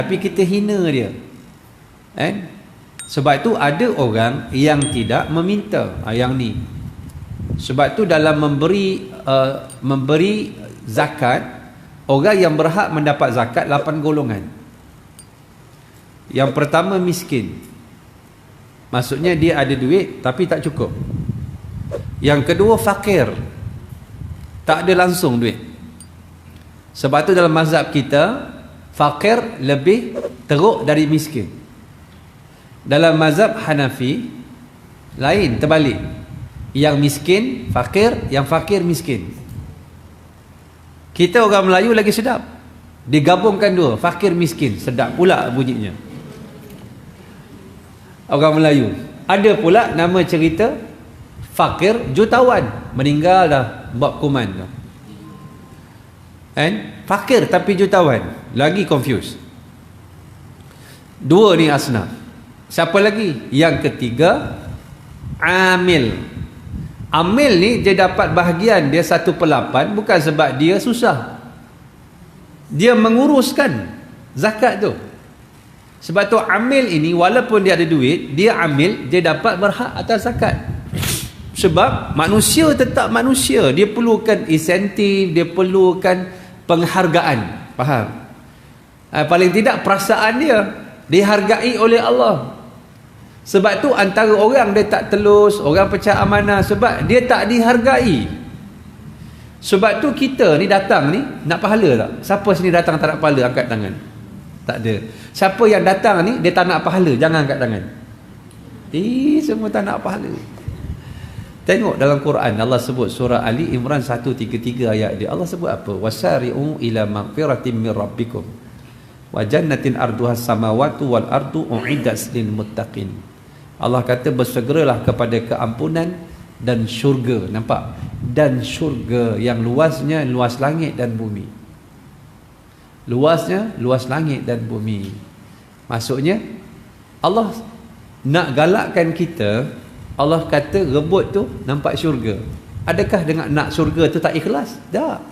tapi kita hina dia. Sebab itu ada orang yang tidak meminta yang ni. Sebab tu dalam memberi zakat, orang yang berhak mendapat zakat 8 golongan. Yang pertama miskin. Maksudnya dia ada duit tapi tak cukup. Yang kedua fakir. Tak ada langsung duit. Sebab tu dalam mazhab kita fakir lebih teruk dari miskin. Dalam mazhab Hanafi lain, terbalik. Yang miskin fakir, yang fakir miskin. Kita orang Melayu lagi sedap. Digabungkan dua, fakir miskin, sedap pula bunyinya. Orang Melayu. Ada pula nama cerita fakir jutawan, meninggal dah bab kuman tu. Fakir tapi jutawan, lagi confused. Dua ni asnaf. Siapa lagi? Yang ketiga amil. Amil ni dia dapat bahagian dia 1/8 bukan sebab dia susah. Dia menguruskan zakat tu. Sebab tu amil ini walaupun dia ada duit, dia amil, dia dapat berhak atas zakat. Sebab manusia tetap manusia, dia perlukan insentif, dia perlukan penghargaan. Faham? Paling tidak perasaan dia dihargai oleh Allah. Sebab tu antara orang dia tak telus, orang pecah amanah sebab dia tak dihargai. Sebab tu kita ni datang ni nak pahala tak? Siapa sini datang tak nak pahala, angkat tangan. Tak ada. Siapa yang datang ni dia tak nak pahala, jangan angkat tangan. Semua tak nak pahala. Tengok dalam Quran Allah sebut surah Ali Imran 133 ayat dia. Allah sebut apa? Wasari'u ila maghfiratin min rabbikum wa jannatin arduhas samawati wal ardu u'iddat lil muttaqin. Allah kata bersegeralah kepada keampunan dan syurga. Nampak? Dan syurga yang luasnya luas langit dan bumi. Luasnya luas langit dan bumi. Maksudnya Allah nak galakkan kita. Allah kata rebut tu nampak syurga. Adakah dengan nak syurga tu tak ikhlas? Tak.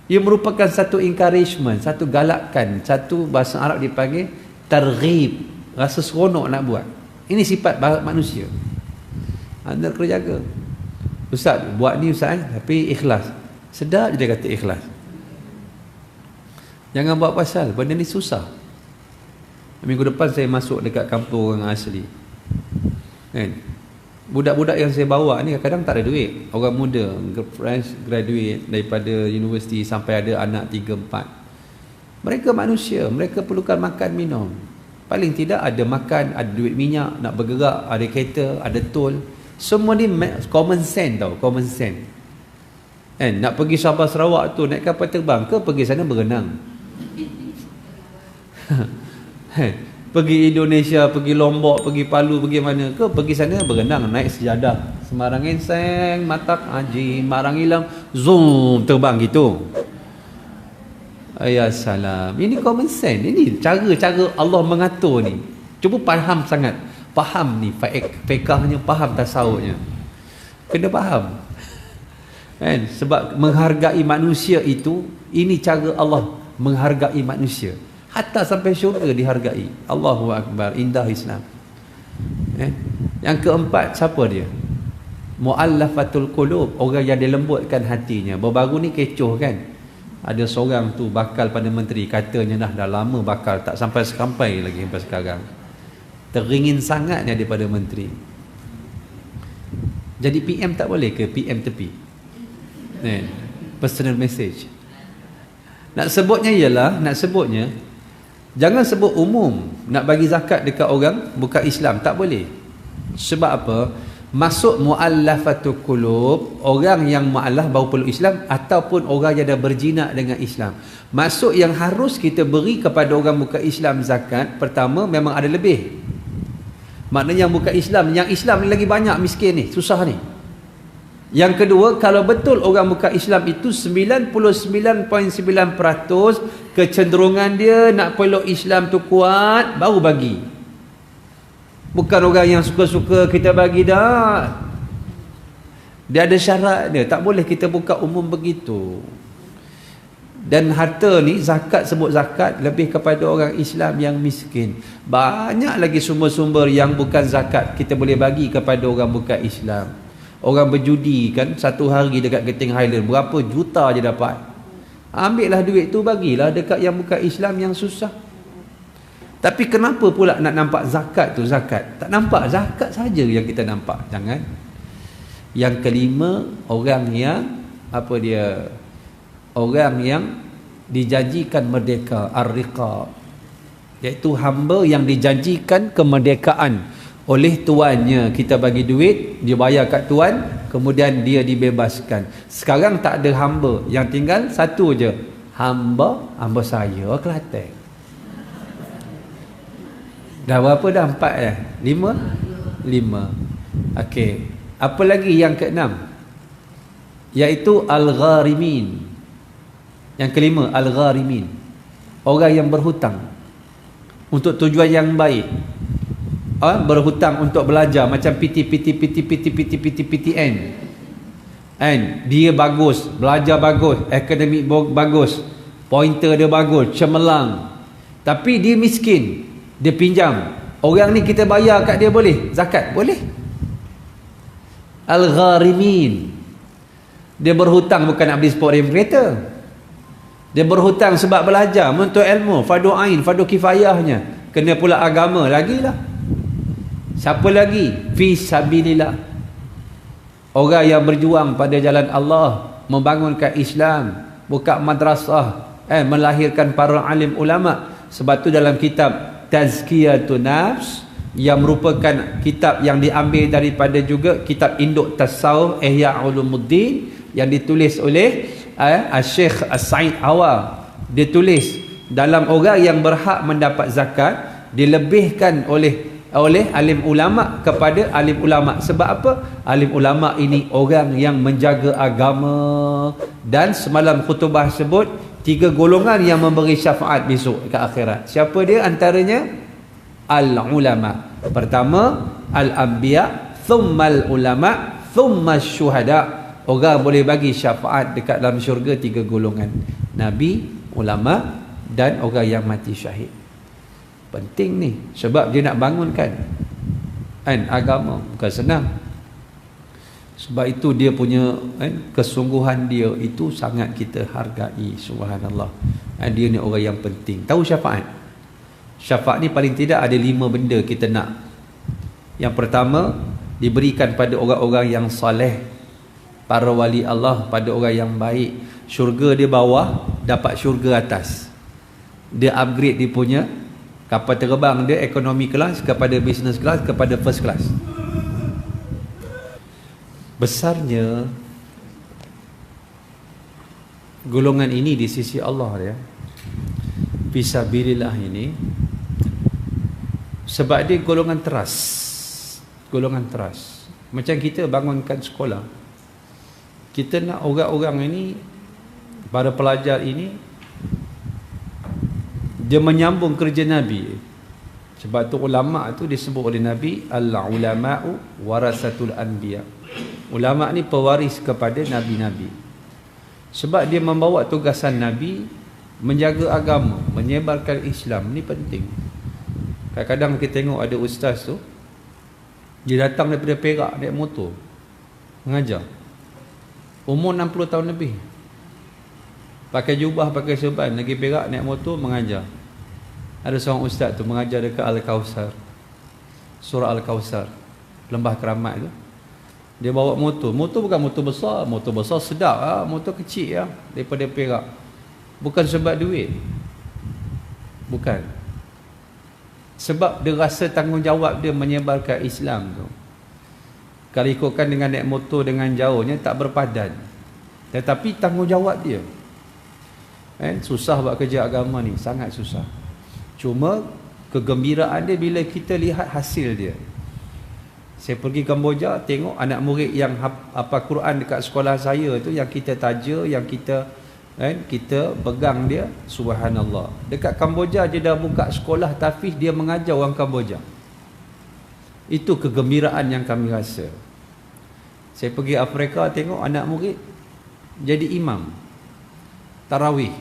Ia merupakan satu encouragement, satu galakan, satu bahasa Arab dipanggil targhib, rasa seronok nak buat. Ini sifat manusia. Anda kena jaga. Ustaz buat ni Ustaz tapi ikhlas. Sedap je dia kata ikhlas. Jangan buat pasal benda ni susah. Minggu depan saya masuk dekat kampung orang asli. Budak-budak yang saya bawa ni kadang-kadang tak ada duit. Orang muda, fresh graduate daripada universiti sampai ada anak 3-4. Mereka manusia, mereka perlukan makan minum. Paling tidak ada makan, ada duit minyak, nak bergerak, ada kereta, ada tol. Semua ni common sense tau, common sense. Nak pergi Sabah Sarawak tu naik kapal terbang ke pergi sana berenang? Pergi Indonesia, pergi Lombok, pergi Palu, pergi mana ke pergi sana berenang, naik sejadah. Semarang enseng, matak haji, marang hilang, zoom terbang gitu. Ya salam. Ini common sense. Ini cara-cara Allah mengatur ni. Cuba faham sangat. Faham ni fiqahnya, faham tasawufnya. Kena faham. Sebab menghargai manusia itu, ini cara Allah menghargai manusia. Hatta sampai syurga dihargai. Allahu Akbar. Indah Islam. Yang keempat, siapa dia? Mu'allafatul qulub. Orang yang dilembutkan hatinya. Baru-baru ni kecoh kan? Ada seorang tu bakal pada menteri. Katanya dah lama bakal. Tak sampai lagi sampai sekarang. Teringin sangatnya daripada menteri. Jadi PM tak boleh ke? PM tepi. Personal message. Nak sebutnya jangan sebut umum. Nak bagi zakat dekat orang bukan Islam, tak boleh. Sebab apa? Masuk mu'allafatul qulub, orang yang mu'allaf baru perlu Islam, ataupun orang yang dah berjinak dengan Islam. Masuk yang harus kita beri kepada orang bukan Islam zakat, pertama memang ada lebih. Maknanya yang bukan Islam, yang Islam ni lagi banyak miskin ni, susah ni. Yang kedua, kalau betul orang bukan Islam itu 99.9% kecenderungan dia nak peluk Islam tu kuat, baru bagi. Bukan orang yang suka-suka kita bagi dah. Dia ada syarat dia, tak boleh kita buka umum begitu. Dan harta ni, zakat, sebut zakat lebih kepada orang Islam yang miskin. Banyak lagi sumber-sumber yang bukan zakat kita boleh bagi kepada orang bukan Islam. Orang berjudi kan, satu hari dekat Genting Highland berapa juta je dapat. Ambil lah duit tu, bagilah dekat yang bukan Islam yang susah. Tapi kenapa pula nak nampak zakat tu zakat? Tak nampak, zakat saja yang kita nampak. Jangan. Yang kelima, orang yang orang yang dijanjikan merdeka, ar-riqab, iaitu hamba yang dijanjikan kemerdekaan oleh tuannya. Kita bagi duit, dia bayar kat tuan, kemudian dia dibebaskan. Sekarang tak ada hamba, yang tinggal satu je, hamba saya Kelantan. Dah berapa dah? 4 5. Okey. Apa lagi yang keenam? Iaitu al-gharimin. Yang kelima, al-gharimin. Orang yang berhutang untuk tujuan yang baik. Berhutang untuk belajar macam PTN. Dia bagus, belajar bagus, akademik bagus, pointer dia bagus, cemerlang. Tapi dia miskin. Dia pinjam. Orang ni kita bayar kat dia boleh? Zakat? Boleh. Al-gharimin. Dia berhutang bukan nak beli sport kereta. Dia berhutang sebab belajar, menuntut ilmu, fardu ain, fardu kifayahnya. Kena pula agama lagilah. Siapa lagi? Fi sabilillah. Orang yang berjuang pada jalan Allah, membangunkan Islam, buka madrasah, melahirkan para alim ulama. Sebab tu dalam kitab Tazkiyatun Nafs, yang merupakan kitab yang diambil daripada juga kitab induk tasawuf Ihya Ulumuddin, yang ditulis oleh Syekh As-Sa'id Hawa. Dia tulis dalam orang yang berhak mendapat zakat, dilebihkan oleh alim ulama kepada alim ulama. Sebab apa? Alim ulama ini orang yang menjaga agama. Dan semalam khutbah sebut 3 golongan yang memberi syafaat besok ke akhirat. Siapa dia? Antaranya al-ulama. Pertama al-anbiya, thumma al-ulama, thumma syuhada. Orang boleh bagi syafaat dekat dalam syurga 3 golongan: nabi, ulama dan orang yang mati syahid. Penting ni, sebab dia nak bangunkan agama. Bukan senang. Sebab itu dia punya kesungguhan dia itu sangat kita hargai. Subhanallah. Dia ni orang yang penting. Tahu syafaat? Syafaat ni paling tidak ada 5 benda kita nak. Yang pertama, diberikan pada orang-orang yang soleh, para wali Allah, pada orang yang baik. Syurga dia bawah, dapat syurga atas. Dia upgrade dia punya kapal terbang dia, economy class kepada business class kepada first class. Besarnya golongan ini di sisi Allah dia, fisabilillah ini, sebab dia golongan teras. Golongan teras. Macam kita bangunkan sekolah, kita nak orang-orang ini, para pelajar ini, dia menyambung kerja Nabi. Sebab tu ulama tu disebut oleh Nabi al-ulama'u warasatul anbiya. Ulama ni pewaris kepada nabi-nabi. Sebab dia membawa tugasan Nabi menjaga agama, menyebarkan Islam. Ni penting. Kadang-kadang kita tengok ada ustaz tu, dia datang daripada Perak naik motor mengajar. Umur 60 tahun lebih. Pakai jubah, pakai serban, lagi Perak naik motor mengajar. Ada seorang ustaz tu mengajar dekat Al-Kausar, surah Al-Kausar, lembah keramat tu. Dia bawa motor. Motor bukan motor besar. Motor besar sedap lah. Motor kecil lah daripada Perak. Bukan sebab duit. Bukan. Sebab dia rasa tanggungjawab dia menyebarkan Islam tu. Kalau ikutkan dengan naik motor dengan jauhnya tak berpadan. Tetapi tanggungjawab dia. Susah buat kerja agama ni. Sangat susah. Cuma kegembiraan dia bila kita lihat hasil dia. Saya pergi Kamboja, tengok anak murid yang hafal Quran dekat sekolah saya tu, yang kita taja, yang kita pegang dia, subhanallah. Dekat Kamboja dia dah buka sekolah tahfiz, dia mengajar orang Kamboja. Itu kegembiraan yang kami rasa. Saya pergi Afrika, tengok anak murid jadi imam tarawih.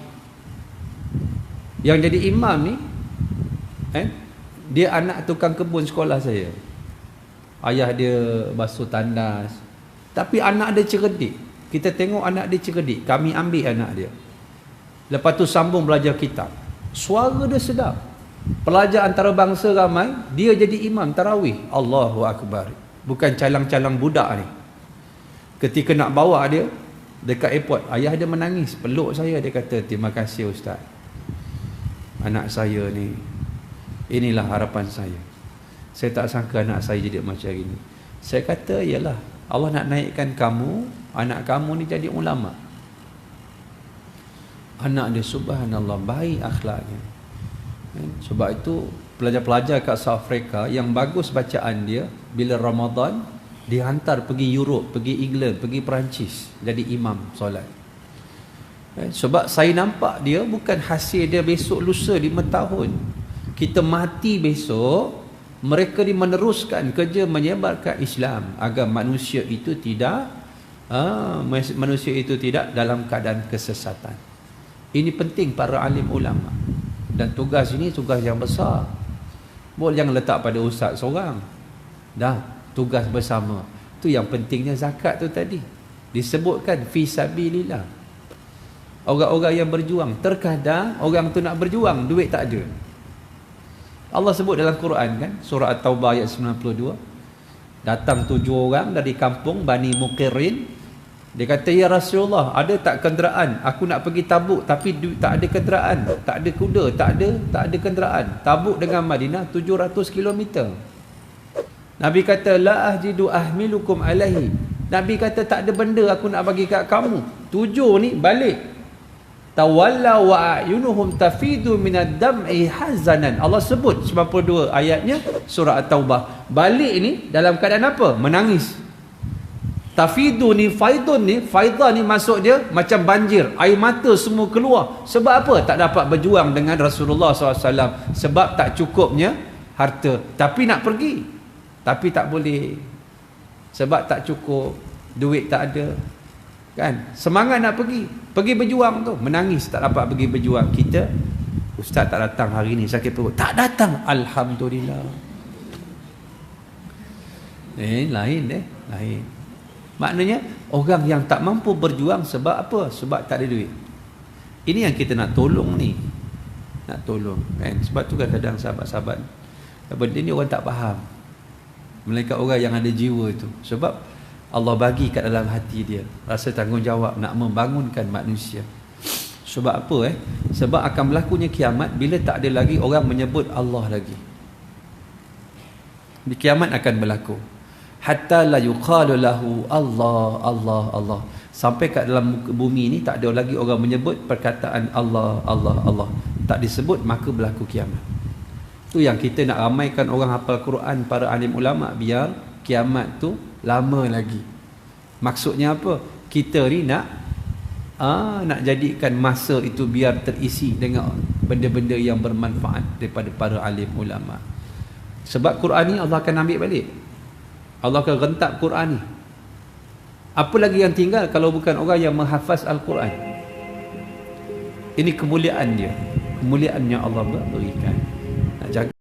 Yang jadi imam ni dia anak tukang kebun sekolah saya. Ayah dia basuh tandas, tapi anak dia cerdik. Kita tengok anak dia cerdik, kami ambil anak dia. Lepas tu sambung belajar kitab. Suara dia sedap. Pelajar antarabangsa ramai, dia jadi imam tarawih. Allahu Akbar. Bukan calang-calang budak ni. Ketika nak bawa dia dekat airport, ayah dia menangis, peluk saya, dia kata, "Terima kasih Ustaz. Anak saya ni, inilah harapan saya. Saya tak sangka anak saya jadi macam ini." Saya kata, "Yalah, Allah nak naikkan kamu, anak kamu ni jadi ulama." Anak dia subhanallah baik akhlaknya. Sebab itu pelajar-pelajar kat South Africa yang bagus bacaan dia, bila Ramadan dihantar pergi Europe, pergi England, pergi Perancis jadi imam solat. Sebab saya nampak dia bukan hasil dia besok lusa 5 tahun. Kita mati besok, mereka ni meneruskan kerja menyebarkan Islam agar manusia itu tidak dalam keadaan kesesatan. Ini penting para alim ulama. Dan tugas ini tugas yang besar. Boleh jangan letak pada ustaz seorang. Dah, tugas bersama. Tu yang pentingnya zakat tu tadi. Disebutkan fi sabilillah. Orang-orang yang berjuang. Terkadang orang tu nak berjuang, duit tak ada. Allah sebut dalam Quran kan, surah At-Taubah ayat 92. Datang 7 orang dari kampung Bani Muqirin. Dia kata, "Ya Rasulullah, ada tak kenderaan? Aku nak pergi Tabuk tapi tak ada kenderaan, tak ada kuda, tak ada kenderaan. Tabuk dengan Madinah 700 km." Nabi kata, "La ahjidu ahmilukum alaihi." Nabi kata, "Tak ada benda aku nak bagi kat kamu." 7 ni balik. Tawalla wa a'yunuhum tafidu minad dam'i hazanan. Allah sebut 92 ayatnya surah At-Taubah. Balik ni dalam keadaan apa? Menangis. Tafidu ni, faidun ni, faidah ni maksud dia macam banjir, air mata semua keluar. Sebab apa? Tak dapat berjuang dengan Rasulullah SAW. Sebab tak cukupnya harta. Tapi nak pergi, tapi tak boleh. Sebab tak cukup, duit tak ada. Kan? Semangat nak pergi berjuang tu, menangis tak dapat pergi berjuang. Kita, ustaz tak datang hari ni, sakit perut. Tak datang, alhamdulillah. Lain. Maknanya orang yang tak mampu berjuang sebab apa? Sebab tak ada duit. Ini yang kita nak tolong ni. Nak tolong kan? Sebab tu kadang-kadang sahabat-sahabat, benda ni orang tak faham. Melainkan orang yang ada jiwa tu. Sebab Allah bagi kat dalam hati dia rasa tanggungjawab nak membangunkan manusia. Sebab apa? Sebab akan berlakunya kiamat bila tak ada lagi orang menyebut Allah lagi. Di kiamat akan berlaku. Hatta la yuqalu lahu Allah, Allah, Allah. Sampai kat dalam bumi ni tak ada lagi orang menyebut perkataan Allah, Allah, Allah. Tak disebut, maka berlaku kiamat. Tu yang kita nak ramaikan orang hafal Quran, para alim ulama, biar kiamat tu lama lagi. Maksudnya apa? Kita ni nak jadikan masa itu biar terisi dengan benda-benda yang bermanfaat daripada para alim ulama. Sebab Quran ni Allah akan ambil balik. Allah akan rentak Quran ni. Apa lagi yang tinggal kalau bukan orang yang menghafaz Al-Quran? Ini kemuliaan dia. Kemuliaan yang Allah berikan. Nak jaga